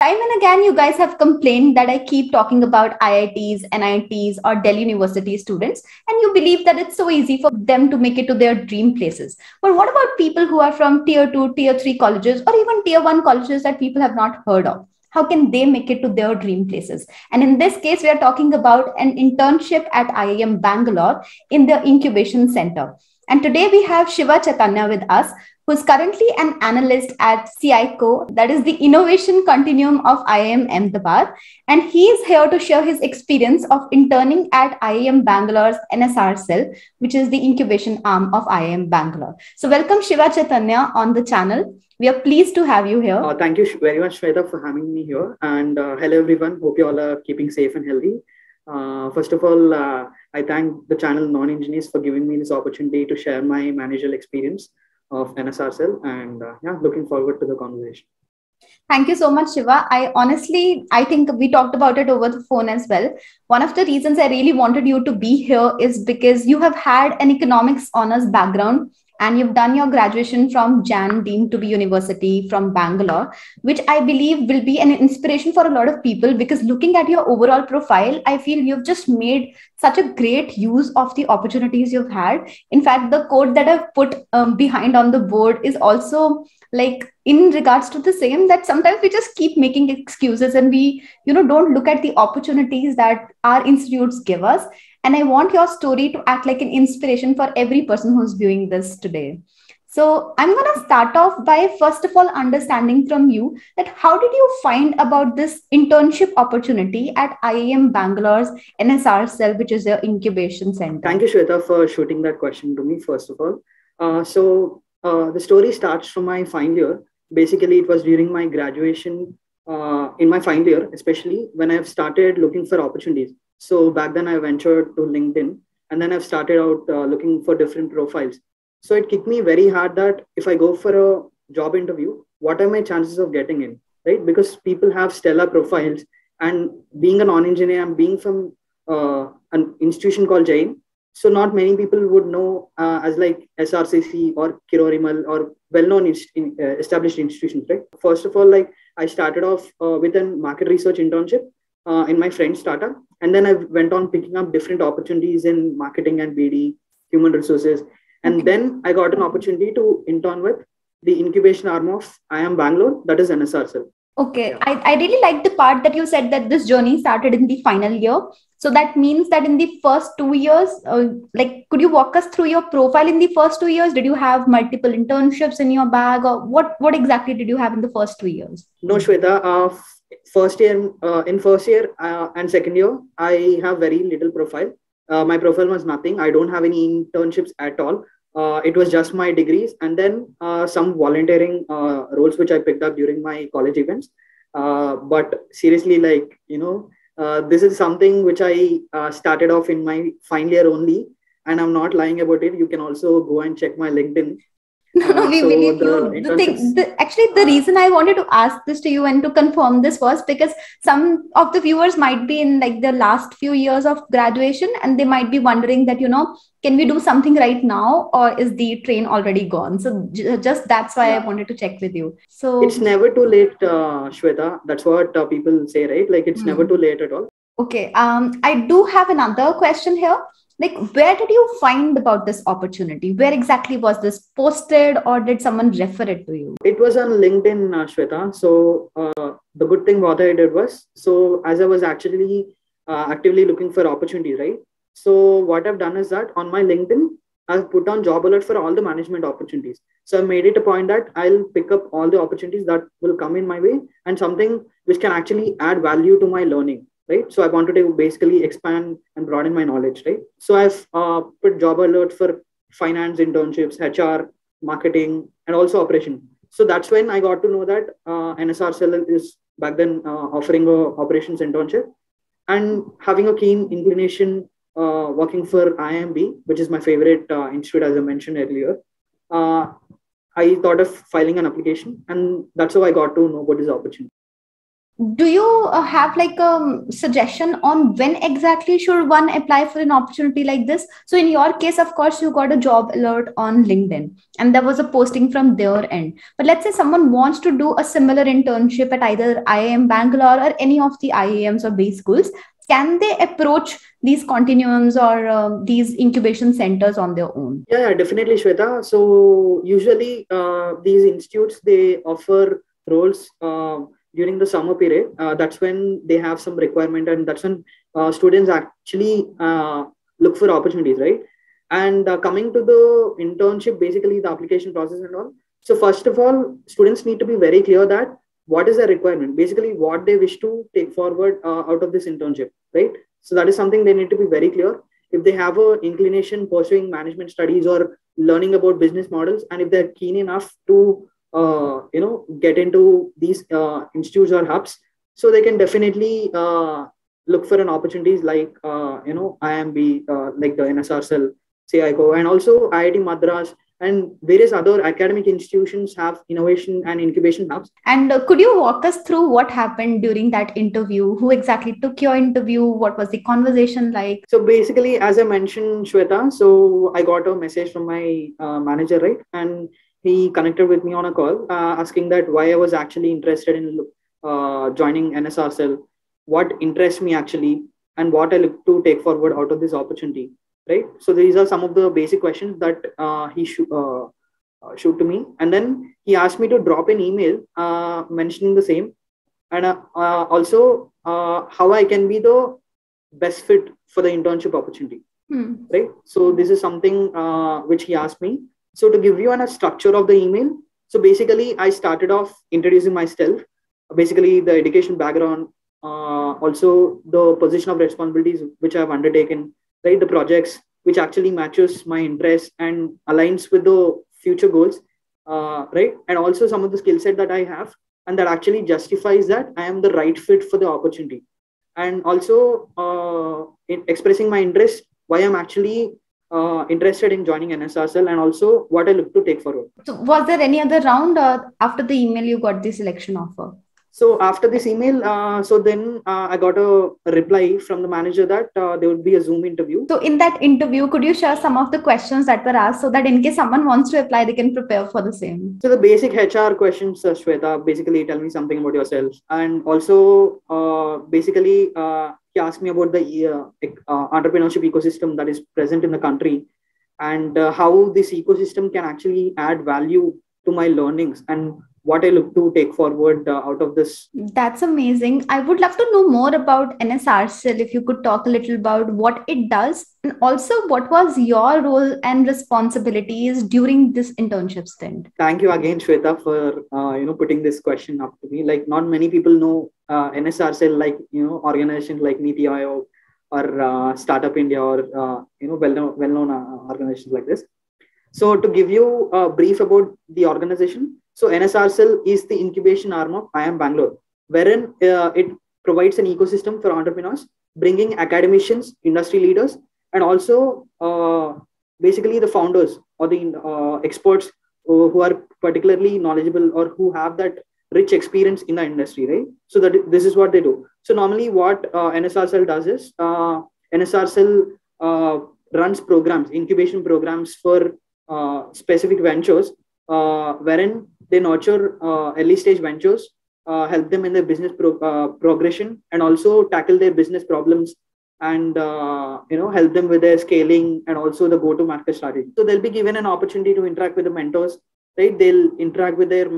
Time and again, you guys have complained that I keep talking about IITs, NITs, or Delhi University students, and you believe that it's so easy for them to make it to their dream places. But what about people who are from tier 2, tier 3 colleges, or even tier 1 colleges that people have not heard of? How can they make it to their dream places? And in this case, we are talking about an internship at IIM Bangalore in the incubation center. And today we have Shiva Chaitanya with us, who is currently an analyst at CICO, that is the Innovation Continuum of IIM Ahmedabad. And he is here to share his experience of interning at IIM Bangalore's NSRCEL, which is the incubation arm of IIM Bangalore. So welcome Shiva Chaitanya on the channel. We are pleased to have you here. Thank you very much, Shweta, for having me here. And hello, everyone. Hope you all are keeping safe and healthy. First of all, I thank the channel Non-Engineers for giving me this opportunity to share my managerial experience of NSRCEL, and looking forward to the conversation. Thank you so much, Shiva. I think we talked about it over the phone as well. One of the reasons I really wanted you to be here is because you have had an economics honors background and you've done your graduation from Jan deemed to be university from Bangalore, which I believe will be an inspiration for a lot of people, because looking at your overall profile, I feel you've just made such a great use of the opportunities you've had. In fact, the quote that I've put behind on the board is also like in regards to the same, that sometimes we just keep making excuses and we don't look at the opportunities that our institutes give us. And I want your story to act like an inspiration for every person who's viewing this today. So I'm going to start off by first of all understanding from you that how did you find about this internship opportunity at IIM Bangalore's NSRCEL, which is their incubation center? Thank you, Shweta, for shooting that question to me, first of all. The story starts from my final year. Basically, it was during my graduation, in my final year, especially when I've started looking for opportunities. So back then I ventured to LinkedIn, and then I've started out looking for different profiles. So it kicked me very hard that if I go for a job interview, what are my chances of getting in, right? Because people have stellar profiles, and being a non-engineer, I'm being from an institution called Jain. So not many people would know as like SRCC or Kirorimal or well-known established institutions, right? First of all, like I started off with a market research internship in my friend's startup. And then I went on picking up different opportunities in marketing and BD, human resources. And then I got an opportunity to intern with the incubation arm of IIM Bangalore, that is NSRCEL. Okay, yeah. I really like the part that you said that this journey started in the final year. So that means that in the first 2 years, could you walk us through your profile in the first 2 years? Did you have multiple internships in your bag, or what exactly did you have in the first 2 years? No, Shweta. First year and second year, I have very little profile. My profile was nothing. I don't have any internships at all. It was just my degrees and then some volunteering roles which I picked up during my college events. But seriously, this is something which I started off in my final year only, and I'm not lying about it. You can also go and check my LinkedIn. No, we believe you. The reason I wanted to ask this to you and to confirm this was because some of the viewers might be in like the last few years of graduation, and they might be wondering that, can we do something right now, or is the train already gone? So just that's why I wanted to check with you. So it's never too late, Shweta. That's what people say, right? Like it's never too late at all. Okay. I do have another question here. Like, where did you find about this opportunity? Where exactly was this posted, or did someone refer it to you? It was on LinkedIn, Shweta. So the good thing what I did was, so as I was actually actively looking for opportunities, right? So what I've done is that on my LinkedIn, I've put on job alert for all the management opportunities. So I made it a point that I'll pick up all the opportunities that will come in my way and something which can actually add value to my learning. Right. So I wanted to basically expand and broaden my knowledge. Right. So I've put job alert for finance internships, HR, marketing, and also operation. So that's when I got to know that NSRCEL is back then offering a operations internship, and having a keen inclination working for IIMB, which is my favorite institute, as I mentioned earlier. I thought of filing an application, and that's how I got to know about this opportunity. Do you have like a suggestion on when exactly should one apply for an opportunity like this? So in your case, of course, you got a job alert on LinkedIn and there was a posting from their end. But let's say someone wants to do a similar internship at either IIM Bangalore or any of the IIMs or base schools. Can they approach these continuums or these incubation centers on their own? Yeah, definitely, Shweta. So usually these institutes, they offer roles during the summer period. That's when they have some requirement, and that's when students actually look for opportunities, right? And coming to the internship, basically the application process and all. So first of all, students need to be very clear that what is the requirement, basically what they wish to take forward out of this internship, right? So that is something they need to be very clear. If they have a inclination pursuing management studies or learning about business models, and if they're keen enough to get into these institutes or hubs, so they can definitely look for an opportunities like IMB, like the NSRCEL, CICO, and also IIT Madras and various other academic institutions have innovation and incubation hubs. And could you walk us through what happened during that interview? Who exactly took your interview? What was the conversation like? So basically, as I mentioned, Shweta, so I got a message from my manager, right? And he connected with me on a call asking that why I was actually interested in joining NSRCEL, what interests me actually, and what I look to take forward out of this opportunity, right? So these are some of the basic questions that he shoot to me. And then he asked me to drop an email mentioning the same, and also how I can be the best fit for the internship opportunity, right? So this is something which he asked me. So to give you a structure of the email, so basically I started off introducing myself, basically the education background, also the position of responsibilities which I have undertaken, right? The projects which actually matches my interests and aligns with the future goals, right? And also some of the skill set that I have, and that actually justifies that I am the right fit for the opportunity. And also in expressing my interest, why I'm actually interested in joining NSRCEL, and also what I look to take forward. So was there any other round after the email you got the selection offer? So after this email, so then I got a reply from the manager that there would be a Zoom interview. So in that interview, could you share some of the questions that were asked so that in case someone wants to apply, they can prepare for the same? So the basic HR questions, Shweta, basically tell me something about yourself. And also basically he asked me about the entrepreneurship ecosystem that is present in the country, and how this ecosystem can actually add value to my learnings and what I look to take forward out of this. That's amazing. I would love to know more about NSRCEL. If you could talk a little about what it does, and also what was your role and responsibilities during this internship stint. Thank you again, Shweta, for putting this question up to me. Like, not many people know NSRCEL, like organizations like Niti Aayog or Startup India, or well-known organizations like this. So to give you a brief about the organization, so NSRCEL is the incubation arm of IIM Bangalore, wherein it provides an ecosystem for entrepreneurs, bringing academicians, industry leaders, and also basically the founders or the experts who are particularly knowledgeable or who have that rich experience in the industry, right? So that this is what they do. So normally what NSRCEL does is NSRCEL runs programs, incubation programs for specific ventures, wherein they nurture early stage ventures, help them in their business progression, and also tackle their business problems, and help them with their scaling and also the go-to market strategy. So they'll be given an opportunity to interact with the mentors, right? They'll interact with their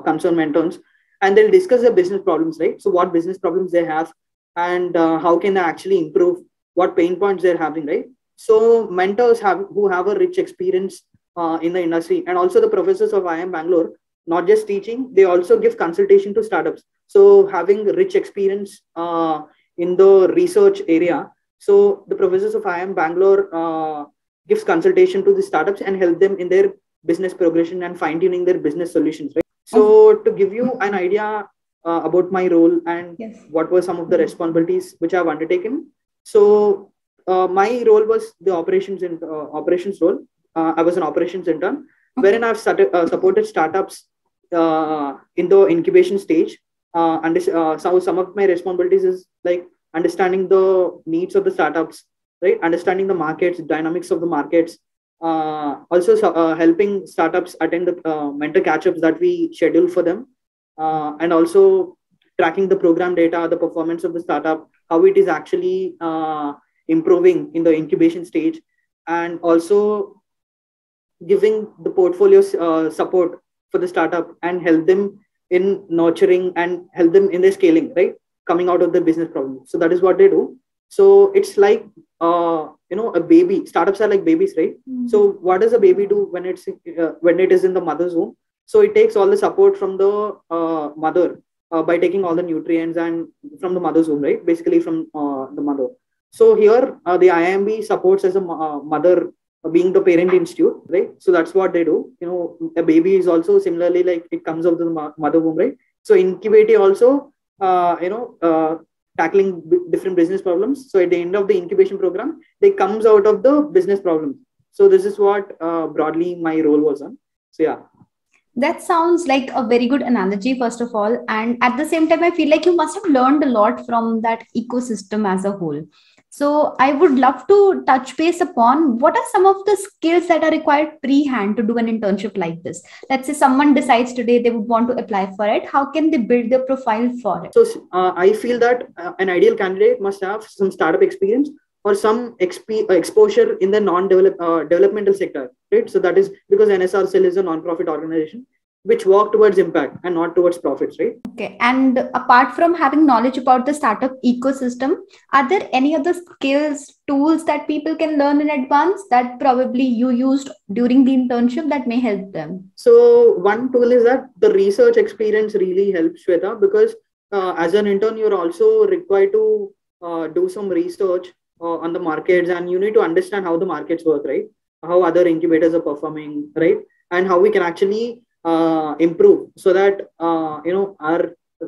concerned mentors, and they'll discuss their business problems, right? So what business problems they have, and how can they actually improve, what pain points they're having, right? So mentors who have a rich experience in the industry, and also the professors of IIM Bangalore, not just teaching, they also give consultation to startups. So having rich experience in the research area, so the professors of IIM Bangalore gives consultation to the startups and help them in their business progression and fine-tuning their business solutions, right? So to give you an idea about my role and what were some of the responsibilities which I've undertaken. So my role was the operations role. I was an operations intern, wherein I've supported startups in the incubation stage. So some of my responsibilities is like understanding the needs of the startups, right? Understanding the markets, dynamics of the markets. Also helping startups attend the mentor catch-ups that we schedule for them, and also tracking the program data, the performance of the startup, how it is actually improving in the incubation stage, and also giving the portfolio support for the startup and help them in nurturing and help them in their scaling, right? Coming out of the business problem. So that is what they do. So it's like, a baby. Startups are like babies, right? Mm-hmm. So what does a baby do when it is in the mother's womb? So it takes all the support from the mother by taking all the nutrients and from the mother's womb, right? Basically from the mother. So here the IIMB supports as a mother, being the parent institute, right? So that's what they do. A baby is also similarly like it comes out of the mother womb, right? So incubating also, tackling different business problems. So at the end of the incubation program, they comes out of the business problem. So this is what broadly my role was on. So yeah. That sounds like a very good analogy, first of all. And at the same time, I feel like you must have learned a lot from that ecosystem as a whole. So I would love to touch base upon what are some of the skills that are required pre-hand to do an internship like this. Let's say someone decides today they would want to apply for it. How can they build their profile for it? So I feel that an ideal candidate must have some startup experience or some exposure in the developmental sector, right? So that is because NSRCEL is a non-profit organization which work towards impact and not towards profits, right? Okay. And apart from having knowledge about the startup ecosystem, are there any other skills, tools that people can learn in advance that probably you used during the internship that may help them? So one tool is that the research experience really helps, Shweta, because as an intern, you're also required to do some research on the markets, and you need to understand how the markets work, right? How other incubators are performing, right? And how we can actually improve so that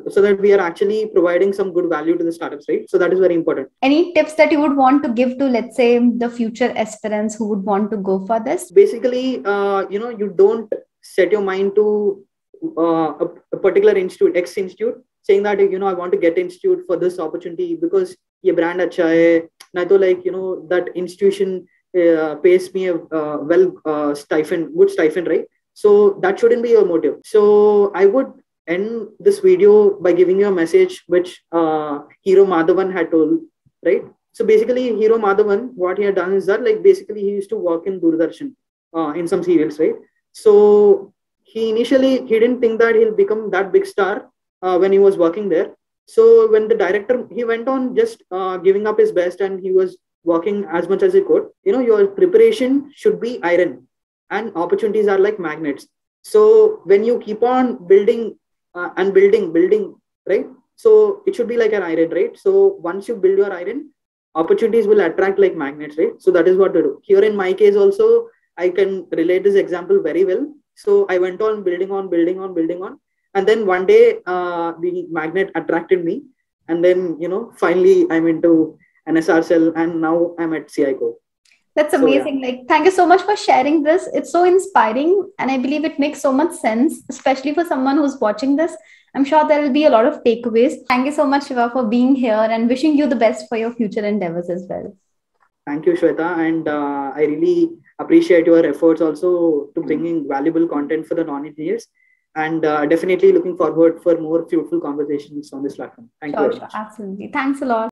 so that we are actually providing some good value to the startups, right? So that is very important. Any tips that you would want to give to, let's say, the future aspirants who would want to go for this? Basically, you don't set your mind to a particular institute, X institute, saying that I want to get institute for this opportunity because ye brand acha hai. Na to like that institution pays me a good stipend, right? So that shouldn't be your motive. So I would end this video by giving you a message which Hero Madhavan had told, right? So basically, Hero Madhavan, what he had done is that like basically he used to work in Doordarshan in some serials, right? So he didn't think that he'll become that big star when he was working there. So when the director, he went on just giving up his best and he was working as much as he could. Your preparation should be iron. And opportunities are like magnets. So when you keep on building and building, right? So it should be like an iron, right? So once you build your iron, opportunities will attract like magnets, right? So that is what to do. Here in my case also, I can relate this example very well. So I went on building on. And then one day the magnet attracted me. And then, finally I'm into NSRCEL and now I'm at CICO. That's amazing. So, yeah. Like, thank you so much for sharing this. It's so inspiring. And I believe it makes so much sense, especially for someone who's watching this. I'm sure there will be a lot of takeaways. Thank you so much, Shiva, for being here and wishing you the best for your future endeavors as well. Thank you, Shweta. And I really appreciate your efforts also to bringing valuable content for the non-engineers. And definitely looking forward for more fruitful conversations on this platform. Thank you very much. Absolutely. Thanks a lot.